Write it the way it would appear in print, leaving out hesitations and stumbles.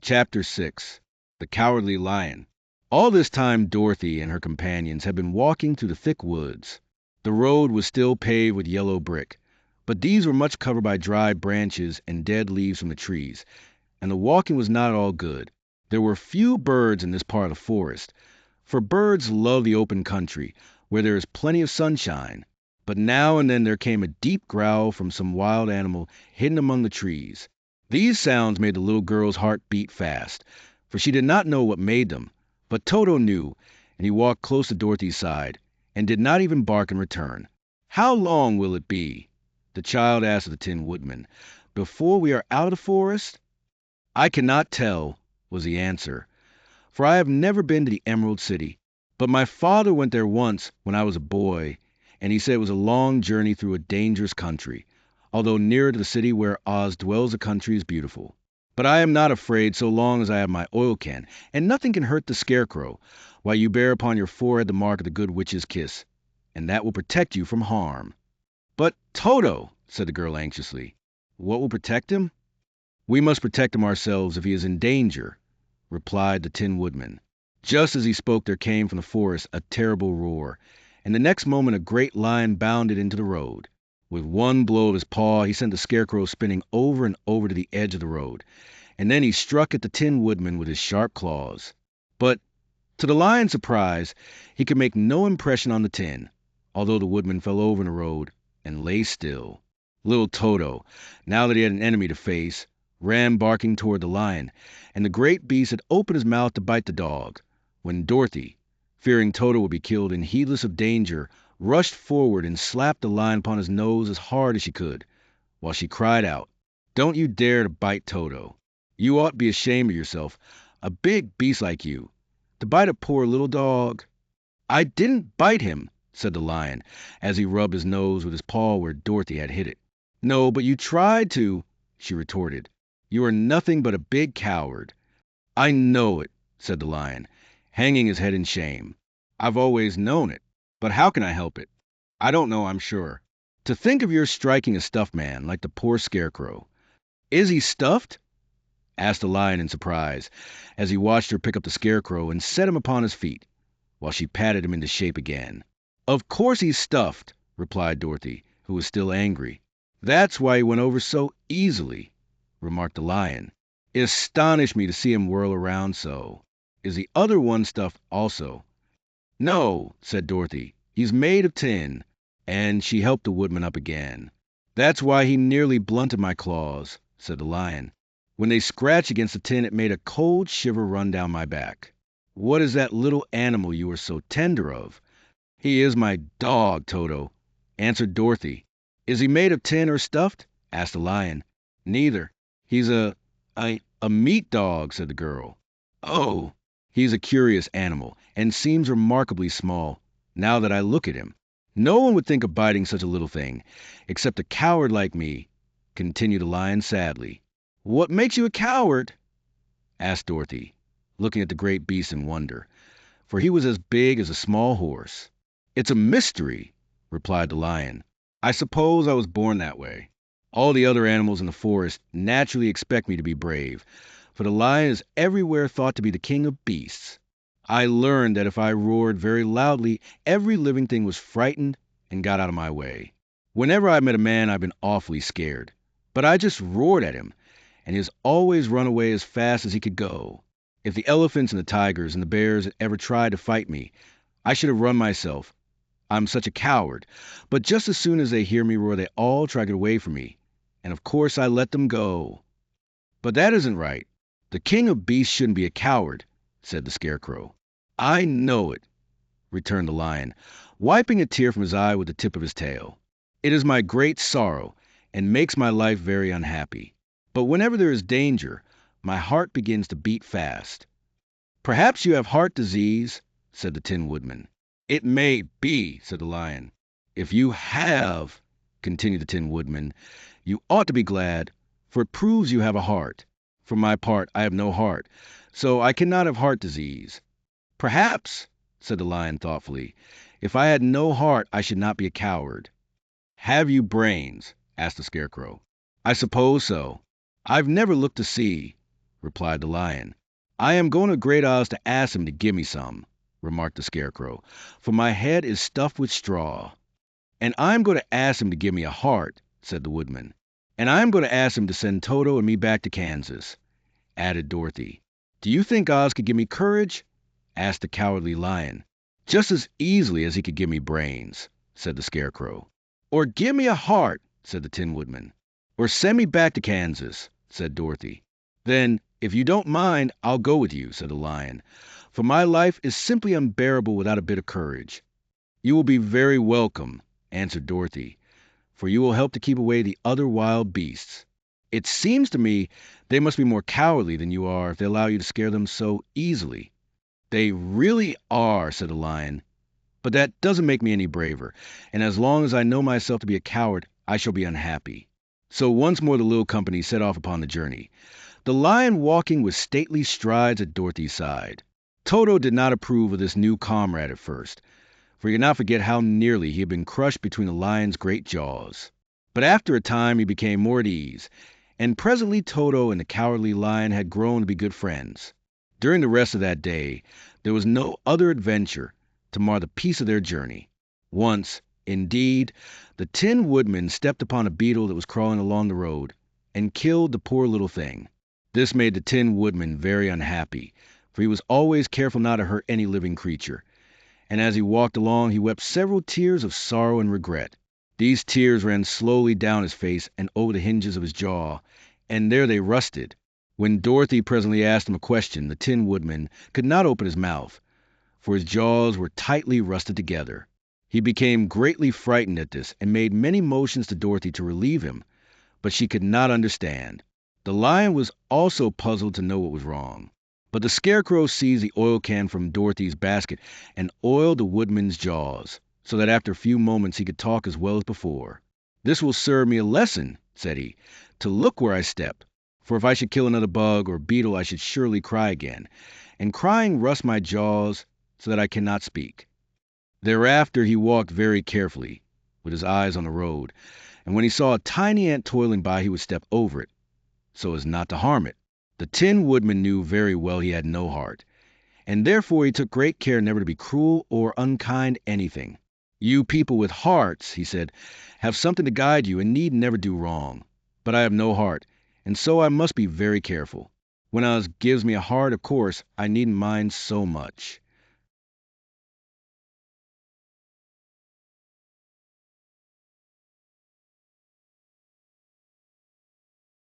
Chapter 6. The Cowardly Lion. All this time Dorothy and her companions had been walking through the thick woods. The road was still paved with yellow brick, but these were much covered by dried branches and dead leaves from the trees, and the walking was not all good. There were few birds in this part of the forest, for birds love the open country, where there is plenty of sunshine. But now and then there came a deep growl from some wild animal hidden among the trees. These sounds made the little girl's heart beat fast, for she did not know what made them. But Toto knew, and he walked close to Dorothy's side, and did not even bark in return. "How long will it be?" the child asked of the Tin Woodman. "Before we are out of the forest?" "I cannot tell," was the answer, "for I have never been to the Emerald City. But my father went there once when I was a boy, and he said it was a long journey through a dangerous country. Although nearer to the city where Oz dwells, the country is beautiful. But I am not afraid so long as I have my oil can, and nothing can hurt the Scarecrow, while you bear upon your forehead the mark of the Good Witch's kiss, and that will protect you from harm." "But Toto," said the girl anxiously, "what will protect him?" "We must protect him ourselves if he is in danger," replied the Tin Woodman. Just as he spoke there came from the forest a terrible roar, and the next moment a great lion bounded into the road. With one blow of his paw he sent the Scarecrow spinning over and over to the edge of the road, and then he struck at the Tin Woodman with his sharp claws. But, to the lion's surprise, he could make no impression on the tin, although the Woodman fell over in the road and lay still. Little Toto, now that he had an enemy to face, ran barking toward the lion, and the great beast had opened his mouth to bite the dog, when Dorothy, fearing Toto would be killed and heedless of danger, rushed forward and slapped the lion upon his nose as hard as she could, while she cried out, "Don't you dare to bite Toto. You ought to be ashamed of yourself, a big beast like you, to bite a poor little dog." "I didn't bite him," said the lion, as he rubbed his nose with his paw where Dorothy had hit it. "No, but you tried to," she retorted. "You are nothing but a big coward." "I know it," said the lion, hanging his head in shame. "I've always known it. But how can I help it? I don't know, I'm sure. To think of your striking a stuffed man like the poor Scarecrow." "Is he stuffed?" asked the lion in surprise, as he watched her pick up the Scarecrow and set him upon his feet, while she patted him into shape again. "Of course he's stuffed," replied Dorothy, who was still angry. "That's why he went over so easily," remarked the lion. "It astonished me to see him whirl around so. Is the other one stuffed also?" "No," said Dorothy. "He's made of tin," and she helped the Woodman up again. "That's why he nearly blunted my claws," said the lion. "When they scratched against the tin it made a cold shiver run down my back." "What is that little animal you are so tender of?" "He is my dog, Toto," answered Dorothy. "Is he made of tin or stuffed?" asked the lion. "Neither. He's a meat dog," said the girl. "Oh! He's a curious animal, and seems remarkably small, now that I look at him. No one would think of biting such a little thing, except a coward like me," continued the lion sadly. "What makes you a coward?" asked Dorothy, looking at the great beast in wonder, for he was as big as a small horse. "It's a mystery," replied the lion. "I suppose I was born that way. All the other animals in the forest naturally expect me to be brave, for the lion is everywhere thought to be the king of beasts. I learned that if I roared very loudly, every living thing was frightened and got out of my way. Whenever I met a man, I've been awfully scared. But I just roared at him, and he has always run away as fast as he could go. If the elephants and the tigers and the bears had ever tried to fight me, I should have run myself. I'm such a coward. But just as soon as they hear me roar, they all try to get away from me, and of course I let them go." "But that isn't right. The king of beasts shouldn't be a coward," said the Scarecrow. "I know it," returned the lion, wiping a tear from his eye with the tip of his tail. "It is my great sorrow, and makes my life very unhappy. But whenever there is danger, my heart begins to beat fast." "Perhaps you have heart disease," said the Tin Woodman. "It may be," said the lion. "If you have," continued the Tin Woodman, "you ought to be glad, for it proves you have a heart. For my part, I have no heart, so I cannot have heart disease." "Perhaps," said the lion thoughtfully, "if I had no heart, I should not be a coward." "Have you brains?" asked the Scarecrow. "I suppose so. I've never looked to see," replied the Lion. "I am going to Great Oz to ask him to give me some," remarked the Scarecrow, "for my head is stuffed with straw." "And I'm going to ask him to give me a heart," said the Woodman. "And I'm going to ask him to send Toto and me back to Kansas," added Dorothy. "Do you think Oz could give me courage?" asked the Cowardly Lion. "Just as easily as he could give me brains," said the Scarecrow. "Or give me a heart," said the Tin Woodman. "Or send me back to Kansas," said Dorothy. "Then, if you don't mind, I'll go with you," said the Lion, "for my life is simply unbearable without a bit of courage." "You will be very welcome," answered Dorothy, "for you will help to keep away the other wild beasts. It seems to me they must be more cowardly than you are if they allow you to scare them so easily." "They really are," said the Lion, "but that doesn't make me any braver, and as long as I know myself to be a coward, I shall be unhappy." So once more the little company set off upon the journey, the Lion walking with stately strides at Dorothy's side. Toto did not approve of this new comrade at first, for he could not forget how nearly he had been crushed between the Lion's great jaws. But after a time he became more at ease, and presently Toto and the Cowardly Lion had grown to be good friends. During the rest of that day there was no other adventure to mar the peace of their journey. Once, indeed, the Tin Woodman stepped upon a beetle that was crawling along the road, and killed the poor little thing. This made the Tin Woodman very unhappy, for he was always careful not to hurt any living creature, and as he walked along he wept several tears of sorrow and regret. These tears ran slowly down his face and over the hinges of his jaw, and there they rusted. When Dorothy presently asked him a question, the Tin Woodman could not open his mouth, for his jaws were tightly rusted together. He became greatly frightened at this, and made many motions to Dorothy to relieve him, but she could not understand. The Lion was also puzzled to know what was wrong. But the Scarecrow seized the oil can from Dorothy's basket and oiled the Woodman's jaws, so that after a few moments he could talk as well as before. "This will serve me a lesson," said he, "to look where I step. For if I should kill another bug or beetle I should surely cry again, and crying rusts my jaws so that I cannot speak." Thereafter he walked very carefully, with his eyes on the road, and when he saw a tiny ant toiling by he would step over it, so as not to harm it. The Tin Woodman knew very well he had no heart, and therefore he took great care never to be cruel or unkind anything. "You people with hearts," he said, "have something to guide you and need never do wrong. But I have no heart, and so I must be very careful. When Oz gives me a heart, of course, I needn't mind so much."